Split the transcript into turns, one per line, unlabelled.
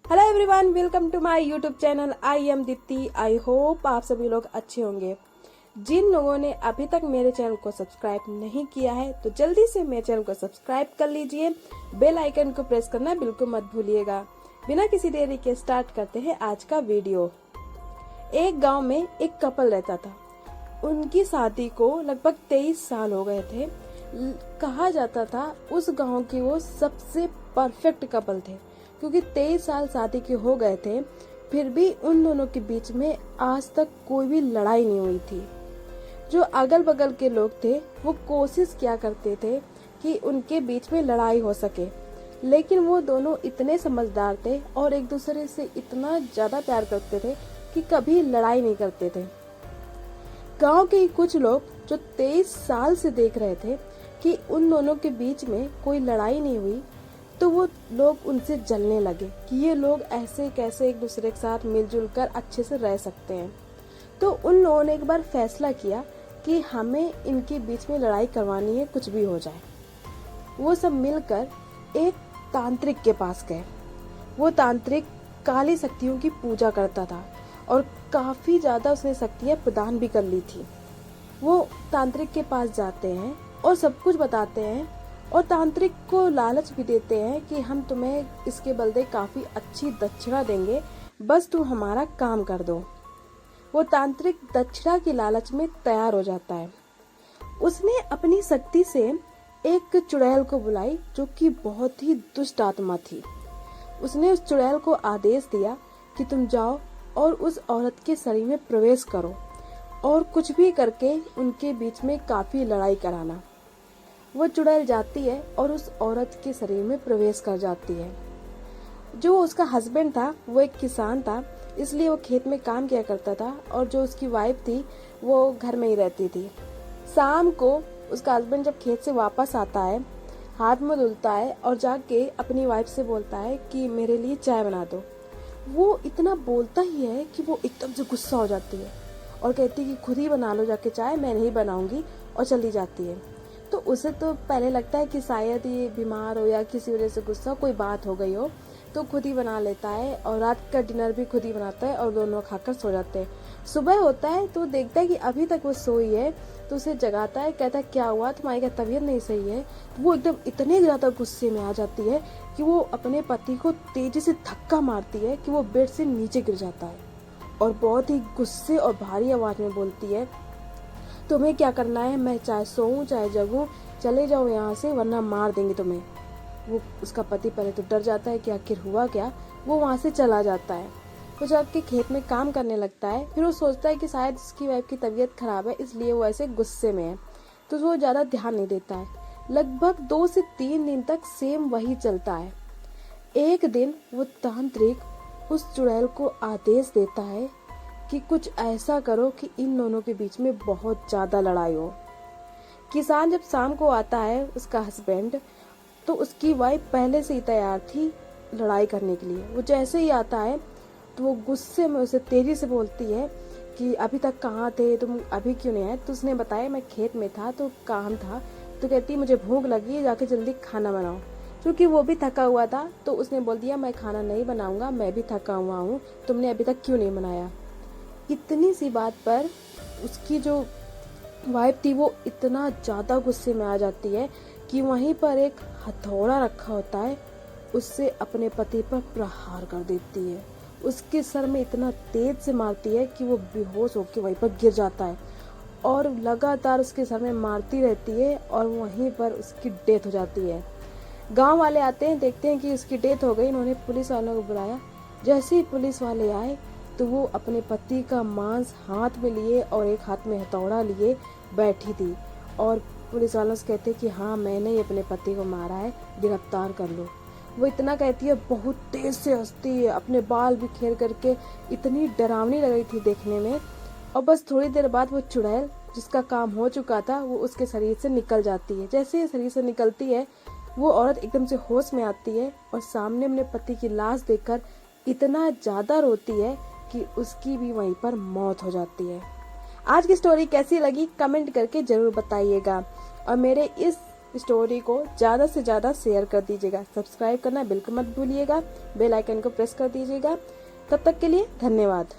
Hello everyone, welcome to my YouTube channel. I am Deepti. I hope आप सभी लोग अच्छे होंगे। जिन लोगों ने अभी तक मेरे चैनल को सब्सक्राइब नहीं किया है तो जल्दी से मेरे चैनल को सब्सक्राइब कर लीजिए। बेल आइकन को प्रेस करना बिल्कुल मत भूलिएगा। बिना किसी देरी के स्टार्ट करते हैं आज का वीडियो। एक गांव में एक कपल रहता था। उनकी शादी को लगभग 23 साल हो गए थे। कहा जाता था उस गांव के वो सबसे परफेक्ट कपल थे, क्योंकि 23 साल शादी के हो गए थे, फिर भी उन दोनों के बीच में आज तक कोई भी लड़ाई नहीं हुई थी। जो अगल बगल के लोग थे वो कोशिश किया करते थे कि उनके बीच में लड़ाई हो सके, लेकिन वो दोनों इतने समझदार थे और एक दूसरे से इतना ज्यादा प्यार करते थे कि कभी लड़ाई नहीं करते थे। गांव के कुछ लोग जो 23 साल से देख रहे थे कि उन दोनों के बीच में कोई लड़ाई नहीं हुई, तो वो लोग उनसे जलने लगे कि ये लोग ऐसे कैसे एक दूसरे के साथ मिलजुल कर अच्छे से रह सकते हैं। तो उन लोगों ने एक बार फैसला किया कि हमें इनके बीच में लड़ाई करवानी है, कुछ भी हो जाए। वो सब मिलकर एक तांत्रिक के पास गए। वो तांत्रिक काली शक्तियों की पूजा करता था और काफी ज्यादा उसने शक्तियां प्रदान भी कर ली थी। वो तांत्रिक के पास जाते हैं और सब कुछ बताते हैं और तांत्रिक को लालच भी देते हैं कि हम तुम्हें इसके बदले काफी अच्छी दक्षिणा देंगे, बस तुम हमारा काम कर दो। वो तांत्रिक दक्षिणा की लालच में तैयार हो जाता है। उसने अपनी शक्ति से एक चुड़ैल को बुलाई जो कि बहुत ही दुष्ट आत्मा थी। उसने उस चुड़ैल को आदेश दिया कि तुम जाओ और उस औरत के शरीर में प्रवेश करो और कुछ भी करके उनके बीच में काफी लड़ाई कराना। वो चुड़ैल जाती है और उस औरत के शरीर में प्रवेश कर जाती है। जो उसका हस्बैंड था वो एक किसान था, इसलिए वो खेत में काम किया करता था और जो उसकी वाइफ थी वो घर में ही रहती थी। शाम को उसका हस्बैंड जब खेत से वापस आता है, हाथ मुंह धुलता है और जाके अपनी वाइफ से बोलता है कि मेरे लिए चाय बना दो। वो इतना बोलता ही है कि वो एकदम से गुस्सा हो जाती है और कहती है कि खुद ही बना लो जाके चाय, मैं नहीं बनाऊंगी, और चली जाती है। तो उसे तो पहले लगता है कि शायद ये बीमार हो या किसी वजह से गुस्सा कोई बात हो गई हो, तो खुद ही बना लेता है और रात का डिनर भी खुद ही बनाता है और दोनों खाकर सो जाते हैं। सुबह होता है तो देखता है कि अभी तक वो सोई है, तो उसे जगाता है, कहता है क्या हुआ, तुम्हारी क्या तबीयत नहीं सही है। तो वो एकदम इतने ज्यादा गुस्से में आ जाती है कि वो अपने पति को तेजी से धक्का मारती है कि वो बेड से नीचे गिर जाता है और बहुत ही गुस्से और भारी आवाज में बोलती है, तुम्हें क्या करना है, मैं चाहे सोऊं चाहे जगूं, चले जाओ यहाँ से वरना मार देंगे तुम्हें। वो उसका पति पहले तो डर जाता है कि आखिर हुआ क्या। वो वहाँ से चला जाता है। वो जाके खेत में काम करने लगता है। फिर वो सोचता है कि शायद उसकी वाइफ की तबीयत खराब है, इसलिए वो ऐसे गुस्से में है, तो वो ज्यादा ध्यान नहीं देता है। लगभग 2 से 3 दिन तक सेम वही चलता है। एक दिन वो तांत्रिक उस चुड़ैल को आदेश देता है कि कुछ ऐसा करो कि इन दोनों के बीच में बहुत ज्यादा लड़ाई हो। किसान जब शाम को आता है, उसका हस्बैंड, तो उसकी वाइफ पहले से ही तैयार थी लड़ाई करने के लिए। वो जैसे ही आता है तो वो गुस्से में उसे तेजी से बोलती है कि अभी तक कहाँ थे तुम, अभी क्यों नहीं आए। तो उसने बताया मैं खेत में था तो काम था। तो कहती मुझे भूख लगी, जाके जल्दी खाना बनाओ। क्योंकि वो भी थका हुआ था तो उसने बोल दिया मैं खाना नहीं बनाऊंगा, मैं भी थका हुआ हूँ, तुमने अभी तक क्यों नहीं बनाया। इतनी सी बात पर उसकी जो वाइफ थी वो इतना ज्यादा गुस्से में आ जाती है कि वहीं पर एक हथौड़ा रखा होता है, उससे अपने पति पर प्रहार कर देती है। उसके सर में इतना तेज से मारती है कि वो बेहोश होकर वहीं पर गिर जाता है और लगातार उसके सर में मारती रहती है और वहीं पर उसकी डेथ हो जाती है। गांव वाले आते हैं, देखते हैं कि उसकी डेथ हो गई। उन्होंने पुलिस वालों को बुलाया। जैसे ही पुलिस वाले आए तो वो अपने पति का मांस हाथ में लिए और एक हाथ में हथौड़ा लिए बैठी थी और पुलिस वालों से कहते कि हाँ मैंने ही अपने पति को मारा है, गिरफ्तार कर लो। वो इतना कहती है, बहुत तेज से हंसती है, अपने बाल बिखेर करके, इतनी डरावनी लग रही थी देखने में। और बस थोड़ी देर बाद वो चुड़ैल जिसका काम हो चुका था वो उसके शरीर से निकल जाती है। जैसे ही शरीर से निकलती है वो औरत एकदम से होश में आती है और सामने अपने पति की लाश देखकर इतना ज्यादा रोती है कि उसकी भी वहीं पर मौत हो जाती है। आज की स्टोरी कैसी लगी कमेंट करके जरूर बताइएगा और मेरे इस स्टोरी को ज़्यादा से ज़्यादा शेयर कर दीजिएगा। सब्सक्राइब करना बिल्कुल मत भूलिएगा, बेल आइकन को प्रेस कर दीजिएगा। तब तक के लिए धन्यवाद।